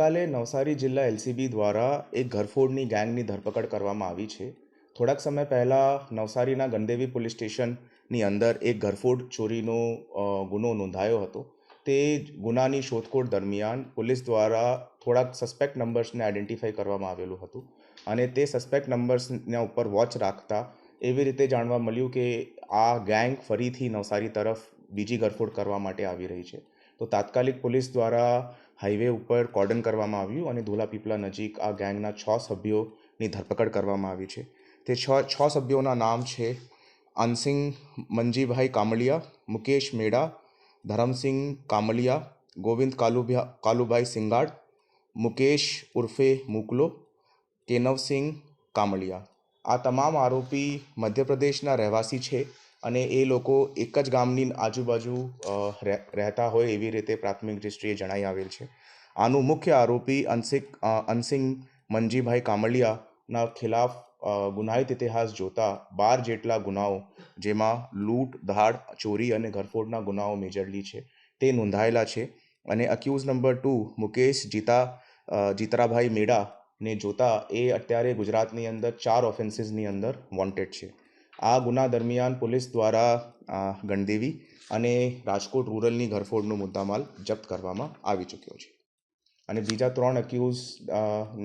ગઈકાલે નવસારી જિલ્લા એલસીબી દ્વારા એક ઘરફોડની ગેંગની ધરપકડ કરવામાં આવી છે. થોડાક સમય પહેલાં નવસારીના ગણદેવી પોલીસ સ્ટેશનની અંદર એક ઘરફોડ ચોરીનો ગુનો નોંધાયો હતો. તે ગુનાની શોધખોળ દરમિયાન પોલીસ દ્વારા થોડાક સસ્પેક્ટ નંબર્સને આઈડેન્ટિફાઈ કરવામાં આવેલું હતું અને તે સસ્પેક્ટ નંબર્સના ઉપર વોચ રાખતા એવી રીતે જાણવા મળ્યું કે આ ગેંગ ફરીથી નવસારી તરફ બીજી ઘરફોડ કરવા માટે આવી રહી છે. તો તાત્કાલિક પોલીસ દ્વારા હાઈવે ઉપર કોર્ડન કરવામાં આવ્યું અને ધોલાપીપળા નજીક આ ગેંગના 6 સભ્યોની ધરપકડ કરવામાં આવી છે. તે છ સભ્યોના નામ છે અનસિંગ મંજીભાઈ કામલિયા, મુકેશ મેડા, ધરમસિંહ કામલિયા, ગોવિંદ કાલુભાઈ સિંગાડ, મુકેશ ઉર્ફે મુકલો, કેનવસિંહ કામલિયા. આ તમામ આરોપી મધ્યપ્રદેશના રહેવાસી છે અને એ લોકો એક જ ગામની આજુબાજુ રહેતા હોય એવી રીતે પ્રાથમિક દૃષ્ટિએ જણાઈ આવેલ છે. આનું મુખ્ય આરોપી અનસિંગ મંજીભાઈ કામલિયાના ખિલાફ ગુનાહિત ઇતિહાસ જોતા 12 જેટલા ગુનાઓ, જેમાં લૂંટ, ધાડ, ચોરી અને ઘરફોડના ગુનાઓ મેજરલી છે, તે નોંધાયેલા છે. અને અક્યુઝ નંબર 2 મુકેશ જીતરાભાઈ મેડાને જોતા એ અત્યારે ગુજરાતની અંદર 4 ઓફેન્સીસની અંદર વોન્ટેડ છે. આ ગુના દરમિયાન પોલીસ દ્વારા ગણદેવી અને રાજકોટ રૂરલની ઘરફોડનો મુદ્દામાલ જપ્ત કરવામાં આવી ચૂક્યો છે અને બીજા 3 અક્યુઝ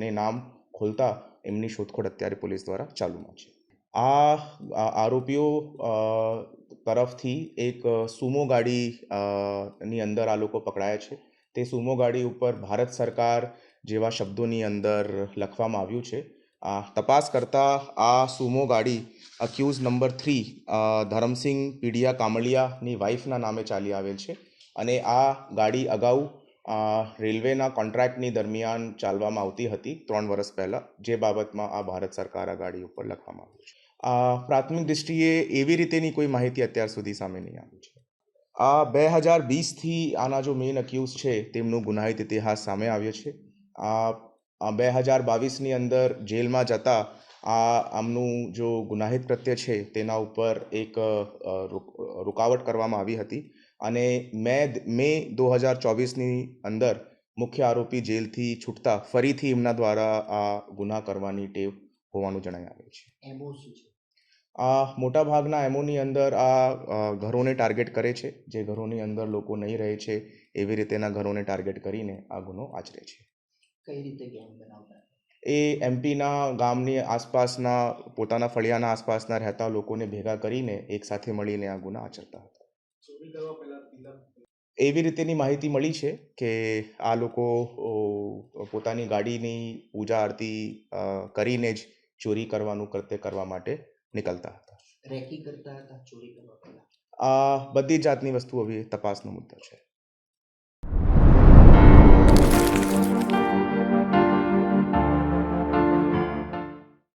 ને નામ ખોલતા એમની શોધખોળ અત્યારે પોલીસ દ્વારા ચાલુમાં છે. આ આરોપીઓ તરફથી એક સુમો ગાડી ની અંદર આ લોકો પકડાયા છે. તે સુમો ગાડી ઉપર ભારત સરકાર જેવા શબ્દોની અંદર લખવામાં આવ્યું છે. તપાસ કરતા આ સુમો ગાડી અક્યુઝ નંબર 3 ધરમસિંહ પીડિયા કામલિયાની વાઇફના નામે ચાલી આવેલ છે અને આ ગાડી અગાઉ રેલવેના કોન્ટ્રાક્ટની દરમિયાન ચાલવામાં આવતી હતી 3 વર્ષ પહેલાં, જે બાબતમાં આ ભારત સરકાર આ ગાડી ઉપર લખવામાં આવ્યું છે. પ્રાથમિક દૃષ્ટિએ એવી રીતેની કોઈ માહિતી અત્યાર સુધી સામે નહીં આવી છે. 2020થી આના જો મેઇન અક્યુઝ છે તેમનો ગુનાહિત ઇતિહાસ સામે આવ્યો છે. 2022ની અંદર જેલમાં જતા આમનું જો ગુનાહિત કૃત્ય છે તેના ઉપર એક રૂકાવટ કરવામાં આવી હતી અને મે 2024ની અંદર મુખ્ય આરોપી જેલથી છૂટતા ફરીથી એમના દ્વારા આ ગુના કરવાની ટેવ હોવાનું જણાઈ આવે છે. મોટાભાગના એમોની અંદર આ ઘરોને ટાર્ગેટ કરે છે, જે ઘરોની અંદર લોકો નહીં રહે છે એવી રીતેના ઘરોને ટાર્ગેટ કરીને આ ગુનો આચરે છે. કઈ રીતે ગેંગ બનાવતા? એ એમપીના ગામની આસપાસના પોતાના ફળિયાના આસપાસના રહેતા લોકોને ભેગા કરીને એક સાથે મળીને આ ગુના આચરતા હતા. ચોરી કરવા પહેલા એવી રીતેની માહિતી મળી છે કે આ લોકો પોતાની ગાડીની પૂજા આરતી કરીને જ ચોરી કરવાનું કૃત્ય કરવા માટે નીકળતા હતા. રેકી કરતા હતા ચોરી કરવા પહેલા? બધી જાતની વસ્તુ હવે તપાસનો મુદ્દો છે.